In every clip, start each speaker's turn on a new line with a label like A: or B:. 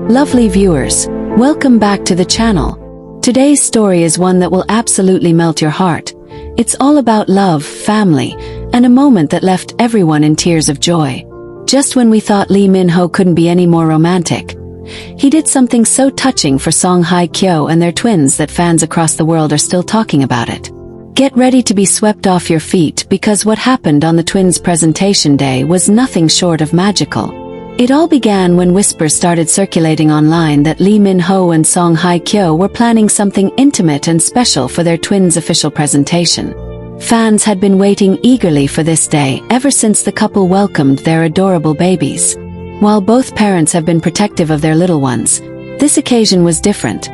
A: Lovely viewers, welcome back to the channel. Today's story is one that will absolutely melt your heart. It's all about love, family, and a moment that left everyone in tears of joy. Just when we thought Lee Min-ho couldn't be any more romantic, he did something so touching for Song Hye Kyo and their twins that fans across the world are still talking about it. Get ready to be swept off your feet because what happened on the twins' presentation day was nothing short of magical. It all began when whispers started circulating online that Lee Min-ho and Song Hye Kyo were planning something intimate and special for their twins' official presentation. Fans had been waiting eagerly for this day ever since the couple welcomed their adorable babies. While both parents have been protective of their little ones, this occasion was different.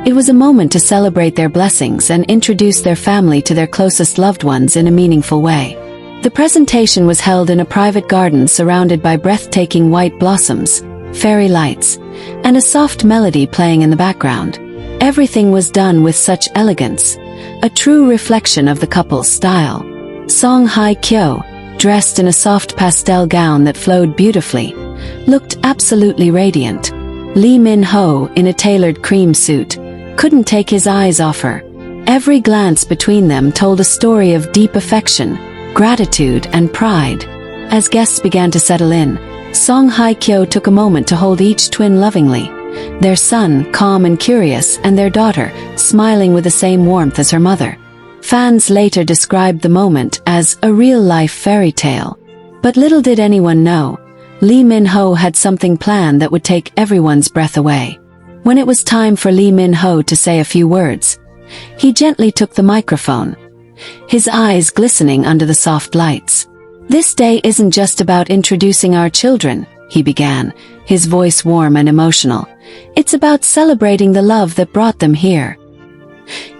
A: It was a moment to celebrate their blessings and introduce their family to their closest loved ones in a meaningful way. The presentation was held in a private garden surrounded by breathtaking white blossoms, fairy lights, and a soft melody playing in the background. Everything was done with such elegance, a true reflection of the couple's style. Song Hye Kyo, dressed in a soft pastel gown that flowed beautifully, looked absolutely radiant. Lee Min-ho, in a tailored cream suit, couldn't take his eyes off her. Every glance between them told a story of deep affection, gratitude, and pride. As guests began to settle in, Song Hye Kyo took a moment to hold each twin lovingly. Their son, calm and curious, and their daughter, smiling with the same warmth as her mother. Fans later described the moment as a real-life fairy tale. But little did anyone know, Lee Min-ho had something planned that would take everyone's breath away. When it was time for Lee Min-ho to say a few words, he gently took the microphone, his eyes glistening under the soft lights. "This day isn't just about introducing our children," he began, his voice warm and emotional. "It's about celebrating the love that brought them here."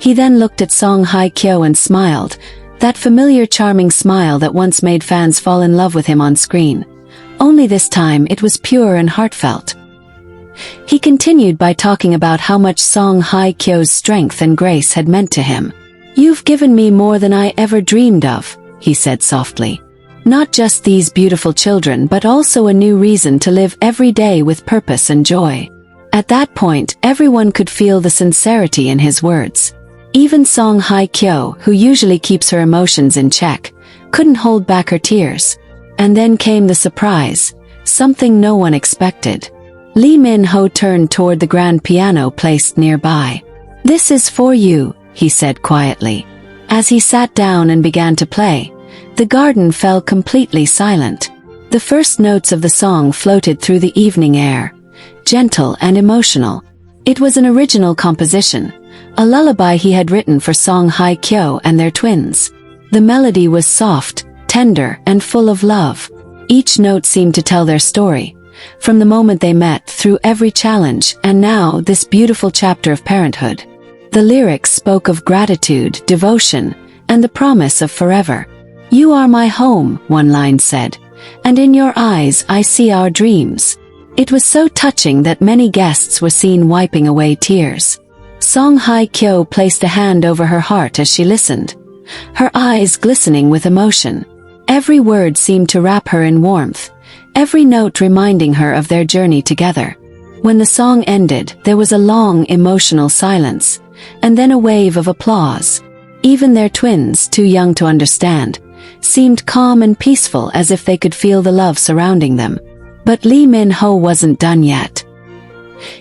A: He then looked at Song Hye Kyo and smiled, that familiar charming smile that once made fans fall in love with him on screen. Only this time it was pure and heartfelt. He continued by talking about how much Song Hye Kyo's strength and grace had meant to him. "You've given me more than I ever dreamed of," he said softly. "Not just these beautiful children but also a new reason to live every day with purpose and joy." At that point, everyone could feel the sincerity in his words. Even Song Hye Kyo, who usually keeps her emotions in check, couldn't hold back her tears. And then came the surprise, something no one expected. Lee Min-ho turned toward the grand piano placed nearby. "This is for you," he said quietly. As he sat down and began to play, the garden fell completely silent. The first notes of the song floated through the evening air, gentle and emotional. It was an original composition, a lullaby he had written for Song Hye Kyo and their twins. The melody was soft, tender, and full of love. Each note seemed to tell their story, from the moment they met through every challenge and now this beautiful chapter of parenthood. The lyrics spoke of gratitude, devotion, and the promise of forever. "You are my home," one line said, "and in your eyes I see our dreams." It was so touching that many guests were seen wiping away tears. Song Hye Kyo placed a hand over her heart as she listened, her eyes glistening with emotion. Every word seemed to wrap her in warmth, every note reminding her of their journey together. When the song ended, there was a long, emotional silence, and then a wave of applause. Even their twins, too young to understand, seemed calm and peaceful as if they could feel the love surrounding them. But Lee Min-ho wasn't done yet.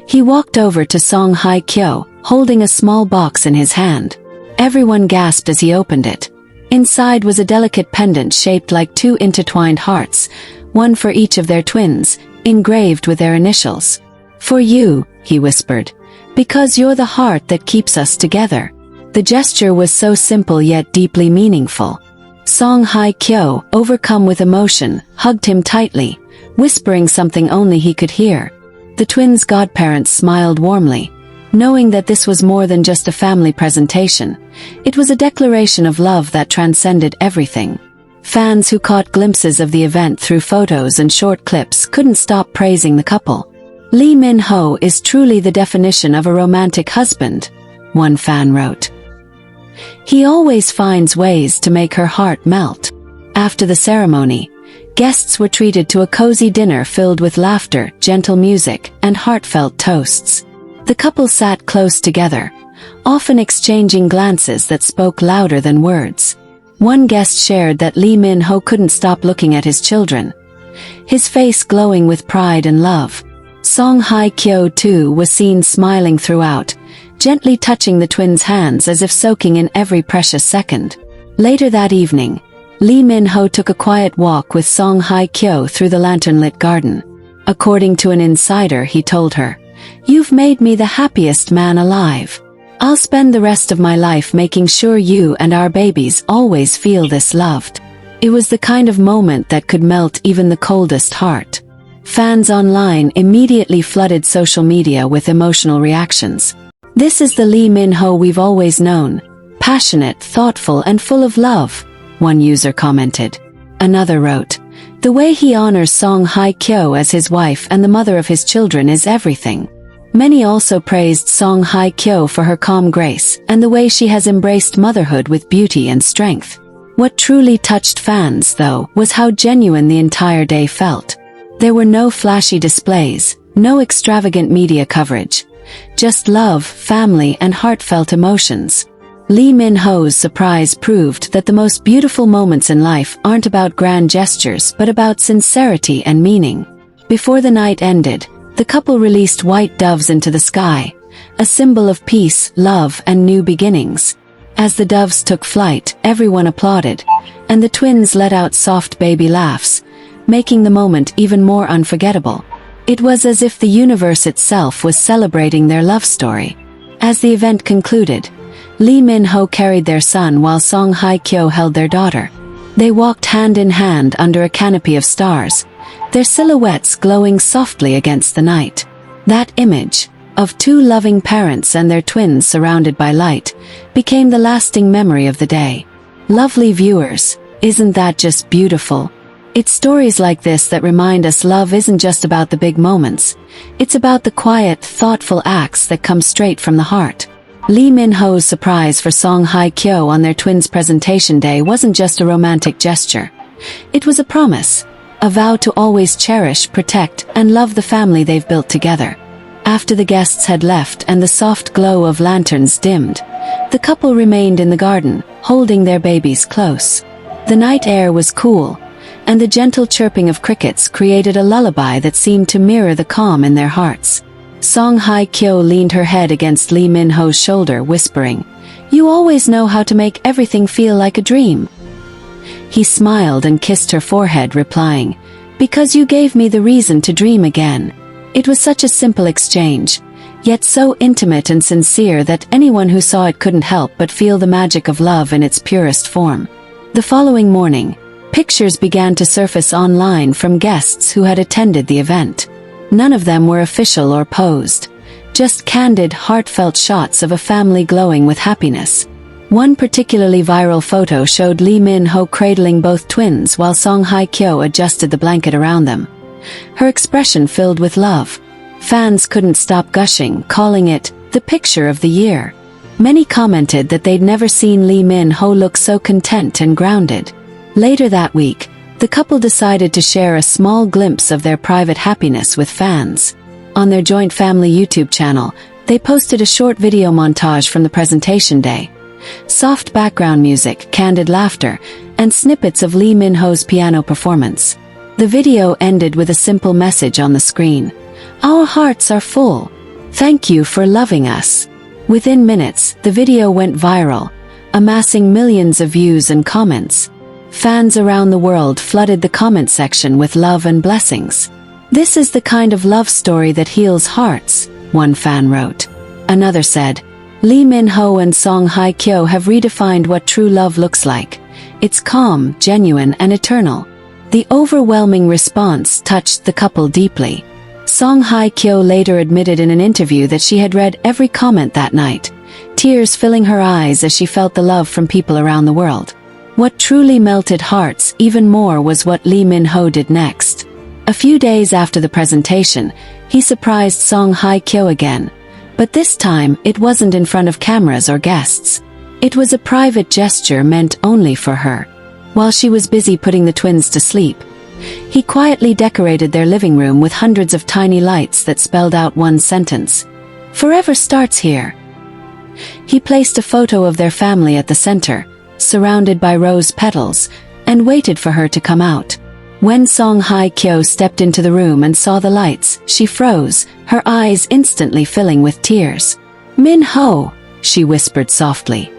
A: He walked over to Song Hye Kyo, holding a small box in his hand. Everyone gasped as he opened it. Inside was a delicate pendant shaped like two intertwined hearts, one for each of their twins, engraved with their initials. "For you," he whispered, "because you're the heart that keeps us together." The gesture was so simple yet deeply meaningful. Song Hye Kyo, overcome with emotion, hugged him tightly, whispering something only he could hear. The twins' godparents smiled warmly, knowing that this was more than just a family presentation. It was a declaration of love that transcended everything. Fans who caught glimpses of the event through photos and short clips couldn't stop praising the couple. "Lee Min-ho is truly the definition of a romantic husband," one fan wrote. "He always finds ways to make her heart melt." After the ceremony, Guests were treated to a cozy dinner filled with laughter, gentle music, and heartfelt toasts. The couple sat close together, often exchanging glances that spoke louder than words. One guest shared that Lee Min-ho couldn't stop looking at his children, his face glowing with pride and love. Song Hye Kyo too was seen smiling throughout, gently touching the twins' hands as if soaking in every precious second. Later that evening, Lee Min-ho took a quiet walk with Song Hye Kyo through the lantern-lit garden. According to an insider, he told her, "You've made me the happiest man alive. I'll spend the rest of my life making sure you and our babies always feel this loved." It was the kind of moment that could melt even the coldest heart. Fans online immediately flooded social media with emotional reactions. "This is the Lee Min-ho we've always known. Passionate, thoughtful, and full of love," one user commented. Another wrote, "The way he honors Song Hye Kyo as his wife and the mother of his children is everything." Many also praised Song Hye Kyo for her calm grace and the way she has embraced motherhood with beauty and strength. What truly touched fans, though, was how genuine the entire day felt. There were no flashy displays, no extravagant media coverage. Just love, family, and heartfelt emotions. Lee Min-ho's surprise proved that the most beautiful moments in life aren't about grand gestures but about sincerity and meaning. Before the night ended, the couple released white doves into the sky, a symbol of peace, love, and new beginnings. As the doves took flight, everyone applauded, and the twins let out soft baby laughs, making the moment even more unforgettable. It was as if the universe itself was celebrating their love story. As the event concluded, Lee Min-ho carried their son while Song Hye Kyo held their daughter. They walked hand in hand under a canopy of stars, their silhouettes glowing softly against the night. That image, of two loving parents and their twins surrounded by light, became the lasting memory of the day. Lovely viewers, isn't that just beautiful? It's stories like this that remind us love isn't just about the big moments. It's about the quiet, thoughtful acts that come straight from the heart. Lee Min-ho's surprise for Song Hye Kyo on their twins' presentation day wasn't just a romantic gesture. It was a promise, a vow to always cherish, protect, and love the family they've built together. After the guests had left and the soft glow of lanterns dimmed, the couple remained in the garden, holding their babies close. The night air was cool, and the gentle chirping of crickets created a lullaby that seemed to mirror the calm in their hearts. Song Hye Kyo leaned her head against Lee Min-ho's shoulder, whispering, "You always know how to make everything feel like a dream." He smiled and kissed her forehead, replying, "Because you gave me the reason to dream again." It was such a simple exchange, yet so intimate and sincere that anyone who saw it couldn't help but feel the magic of love in its purest form. The following morning, pictures began to surface online from guests who had attended the event. None of them were official or posed, just candid, heartfelt shots of a family glowing with happiness. One particularly viral photo showed Lee Min-ho cradling both twins while Song Hye Kyo adjusted the blanket around them, her expression filled with love. Fans couldn't stop gushing, calling it the picture of the year. Many commented that they'd never seen Lee Min-ho look so content and grounded. Later that week, the couple decided to share a small glimpse of their private happiness with fans. On their joint family YouTube channel, they posted a short video montage from the presentation day. Soft background music, candid laughter, and snippets of Lee Min-ho's piano performance. The video ended with a simple message on the screen. "Our hearts are full. Thank you for loving us." Within minutes, the video went viral, amassing millions of views and comments. Fans around the world flooded the comment section with love and blessings. "This is the kind of love story that heals hearts," one fan wrote. Another said, "Lee Min-ho and Song Hye Kyo have redefined what true love looks like. It's calm, genuine, and eternal." The overwhelming response touched the couple deeply. Song Hye Kyo later admitted in an interview that she had read every comment that night, tears filling her eyes as she felt the love from people around the world. What truly melted hearts even more was what Lee Min-ho did next. A few days after the presentation, he surprised Song Hye Kyo again, but this time it wasn't in front of cameras or guests. It was a private gesture meant only for her. While she was busy putting the twins to sleep, He quietly decorated their living room with hundreds of tiny lights that spelled out one sentence: "Forever starts here." He placed a photo of their family at the center, surrounded by rose petals, and waited for her to come out. When Hye Kyo stepped into the room and saw the lights, she froze, her eyes instantly filling with tears. "Min-ho," she whispered softly.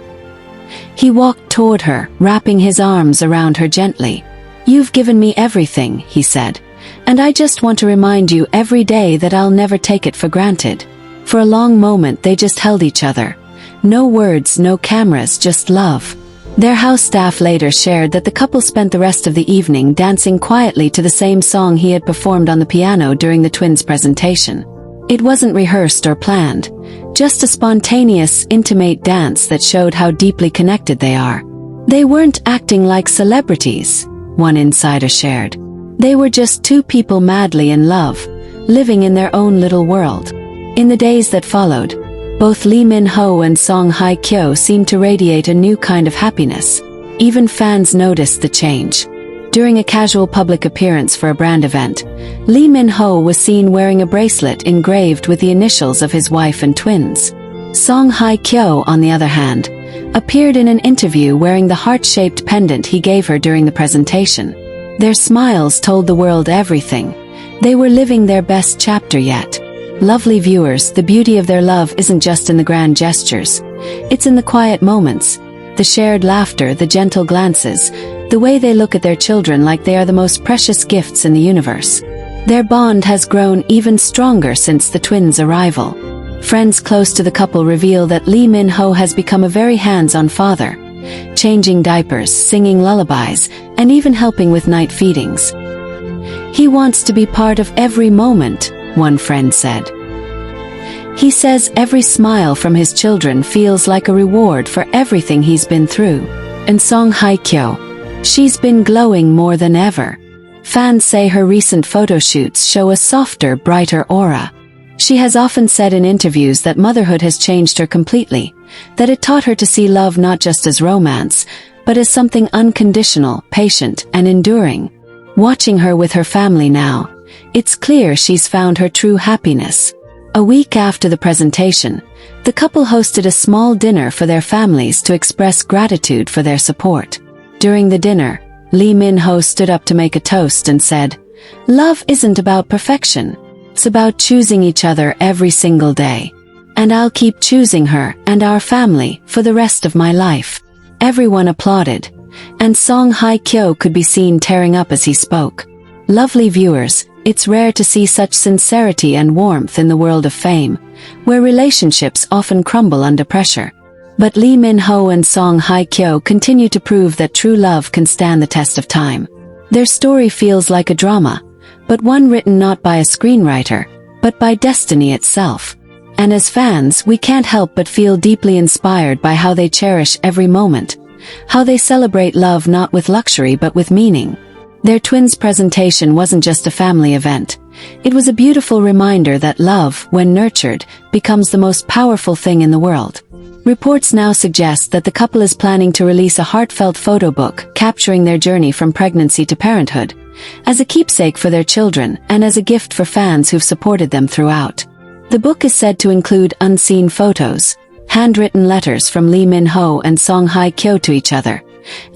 A: He walked toward her, wrapping his arms around her gently. "You've given me everything," he said, "and I just want to remind you every day that I'll never take it for granted." For a long moment they just held each other. No words, no cameras, just love. Their house staff later shared that the couple spent the rest of the evening dancing quietly to the same song he had performed on the piano during the twins' presentation. It wasn't rehearsed or planned, just a spontaneous, intimate dance that showed how deeply connected they are. They weren't acting like celebrities, one insider shared. They were just two people madly in love, living in their own little world. In the days that followed, both Lee Min-ho and Hye Kyo seemed to radiate a new kind of happiness. Even fans noticed the change. During a casual public appearance for a brand event, Lee Min-ho was seen wearing a bracelet engraved with the initials of his wife and twins. Hye Kyo, on the other hand, appeared in an interview wearing the heart-shaped pendant he gave her during the presentation. Their smiles told the world everything. They were living their best chapter yet. Lovely viewers, the beauty of their love isn't just in the grand gestures. It's in the quiet moments, the shared laughter, the gentle glances, the way they look at their children like they are the most precious gifts in the universe. Their bond has grown even stronger since the twins' arrival. Friends close to the couple reveal that Lee Min-ho has become a very hands-on father, changing diapers, singing lullabies, and even helping with night feedings. "He wants to be part of every moment," one friend said. He says every smile from his children feels like a reward for everything he's been through. And Hye Kyo, she's been glowing more than ever. Fans say her recent photo shoots show a softer, brighter aura. She has often said in interviews that motherhood has changed her completely, that it taught her to see love not just as romance, but as something unconditional, patient, and enduring. Watching her with her family now, it's clear she's found her true happiness. A week after the presentation, the couple hosted a small dinner for their families to express gratitude for their support. During the dinner, Lee Min-ho stood up to make a toast and said, "Love isn't about perfection. It's about choosing each other every single day. And I'll keep choosing her and our family for the rest of my life." Everyone applauded, and Hye Kyo could be seen tearing up as he spoke. Lovely viewers, it's rare to see such sincerity and warmth in the world of fame, where relationships often crumble under pressure. But Lee Min-ho and Hye Kyo continue to prove that true love can stand the test of time. Their story feels like a drama, but one written not by a screenwriter, but by destiny itself. And as fans, we can't help but feel deeply inspired by how they cherish every moment, how they celebrate love not with luxury but with meaning. Their twins' presentation wasn't just a family event. It was a beautiful reminder that love, when nurtured, becomes the most powerful thing in the world. Reports now suggest that the couple is planning to release a heartfelt photo book capturing their journey from pregnancy to parenthood, as a keepsake for their children and as a gift for fans who've supported them throughout. The book is said to include unseen photos, handwritten letters from Lee Min-ho and Hye Kyo to each other,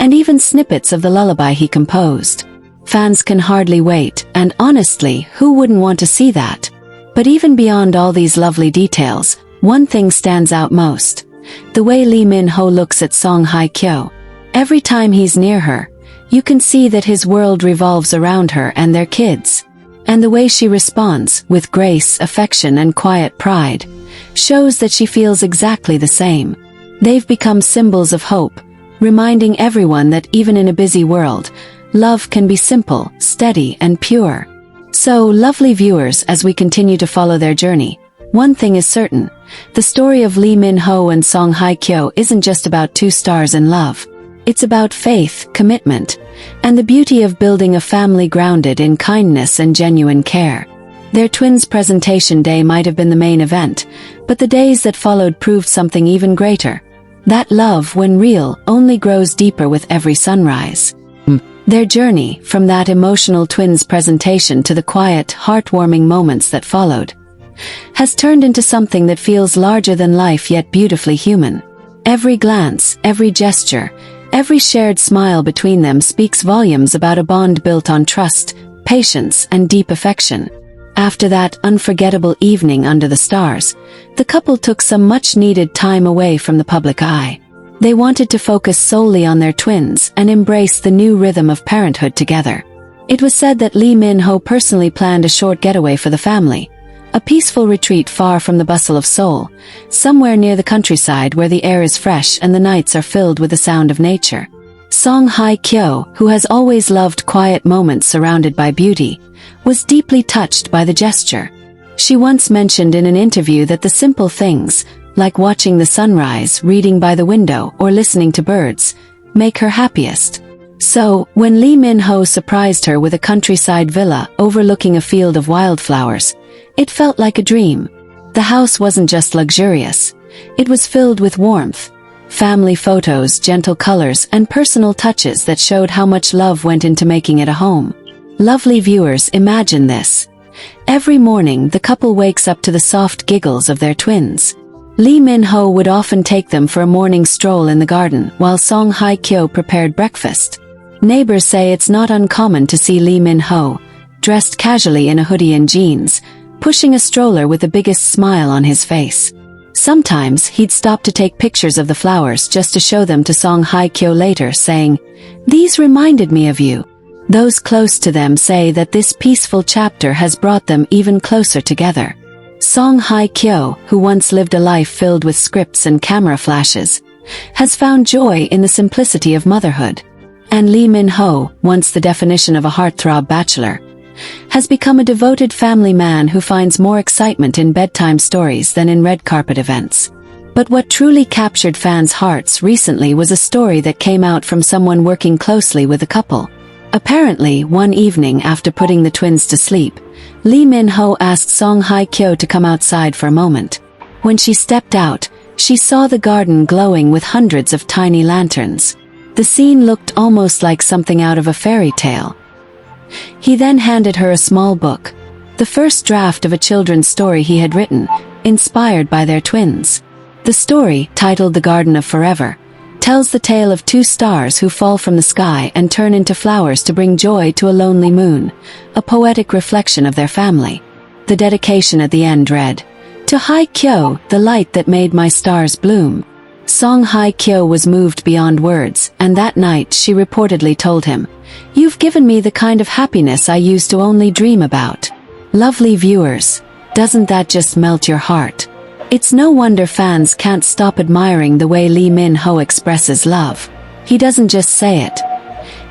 A: and even snippets of the lullaby he composed. Fans can hardly wait, and honestly, who wouldn't want to see that? But even beyond all these lovely details, one thing stands out most: the way Lee Min-ho looks at Hye Kyo. Every time he's near her, you can see that his world revolves around her and their kids. And the way she responds, with grace, affection, and quiet pride, shows that she feels exactly the same. They've become symbols of hope, reminding everyone that even in a busy world, love can be simple, steady, and pure. So, lovely viewers, as we continue to follow their journey, one thing is certain: the story of Lee Min-ho and Hye Kyo isn't just about two stars in love. It's about faith, commitment, and the beauty of building a family grounded in kindness and genuine care. Their twins' presentation day might have been the main event, but the days that followed proved something even greater. That love, when real, only grows deeper with every sunrise. Their journey, from that emotional twins presentation to the quiet, heartwarming moments that followed, has turned into something that feels larger than life yet beautifully human. Every glance, every gesture, every shared smile between them speaks volumes about a bond built on trust, patience, and deep affection. After that unforgettable evening under the stars, the couple took some much-needed time away from the public eye. They wanted to focus solely on their twins and embrace the new rhythm of parenthood together. It was said that Lee Min-ho personally planned a short getaway for the family, a peaceful retreat far from the bustle of Seoul, somewhere near the countryside where the air is fresh and the nights are filled with the sound of nature. Song Hye Kyo, who has always loved quiet moments surrounded by beauty, was deeply touched by the gesture. She once mentioned in an interview that the simple things, like watching the sunrise, reading by the window, or listening to birds, make her happiest. So, when Lee Min-ho surprised her with a countryside villa overlooking a field of wildflowers, it felt like a dream. The house wasn't just luxurious. It was filled with warmth, family photos, gentle colors, and personal touches that showed how much love went into making it a home. Lovely viewers, imagine this. Every morning, the couple wakes up to the soft giggles of their twins. Lee Min-ho would often take them for a morning stroll in the garden while Song Hye Kyo prepared breakfast. Neighbors say it's not uncommon to see Lee Min-ho, dressed casually in a hoodie and jeans, pushing a stroller with the biggest smile on his face. Sometimes he'd stop to take pictures of the flowers just to show them to Song Hye Kyo later, saying, "These reminded me of you." Those close to them say that this peaceful chapter has brought them even closer together. Song Hye Kyo, who once lived a life filled with scripts and camera flashes, has found joy in the simplicity of motherhood. And Lee Min-ho, once the definition of a heartthrob bachelor, has become a devoted family man who finds more excitement in bedtime stories than in red carpet events. But what truly captured fans' hearts recently was a story that came out from someone working closely with the couple. Apparently, one evening after putting the twins to sleep, Lee Min-ho asked Song Hye Kyo to come outside for a moment. When she stepped out, she saw the garden glowing with hundreds of tiny lanterns. The scene looked almost like something out of a fairy tale. He then handed her a small book, the first draft of a children's story he had written, inspired by their twins. The story, titled The Garden of Forever, tells the tale of two stars who fall from the sky and turn into flowers to bring joy to a lonely moon, a poetic reflection of their family. The dedication at the end read, "To Hye Kyo, the light that made my stars bloom." Song Hye Kyo was moved beyond words, and that night she reportedly told him, "You've given me the kind of happiness I used to only dream about." Lovely viewers, doesn't that just melt your heart? It's no wonder fans can't stop admiring the way Lee Min-ho expresses love. He doesn't just say it.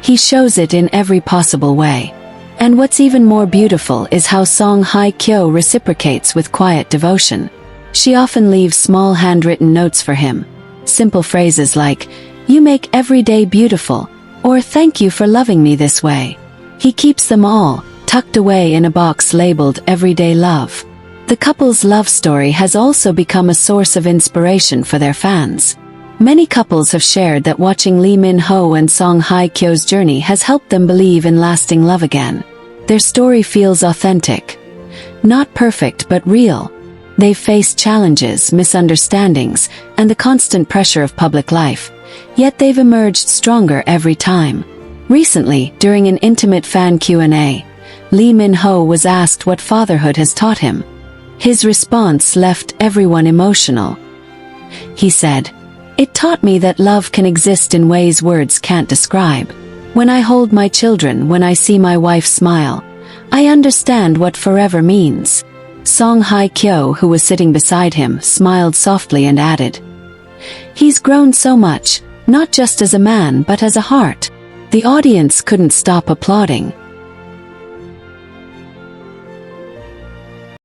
A: He shows it in every possible way. And what's even more beautiful is how Song Hye Kyo reciprocates with quiet devotion. She often leaves small handwritten notes for him. Simple phrases like, "You make every day beautiful," or "Thank you for loving me this way." He keeps them all, tucked away in a box labeled Everyday Love. The couple's love story has also become a source of inspiration for their fans. Many couples have shared that watching Lee Min-ho and Song Hye Kyo's journey has helped them believe in lasting love again. Their story feels authentic. Not perfect but real. They've faced challenges, misunderstandings, and the constant pressure of public life, yet they've emerged stronger every time. Recently, during an intimate fan Q&A, Lee Min-ho was asked what fatherhood has taught him. His response left everyone emotional. He said, "It taught me that love can exist in ways words can't describe. When I hold my children, when I see my wife smile, I understand what forever means." Song Hye Kyo, who was sitting beside him, smiled softly and added, "He's grown so much, not just as a man but as a heart." The audience couldn't stop applauding.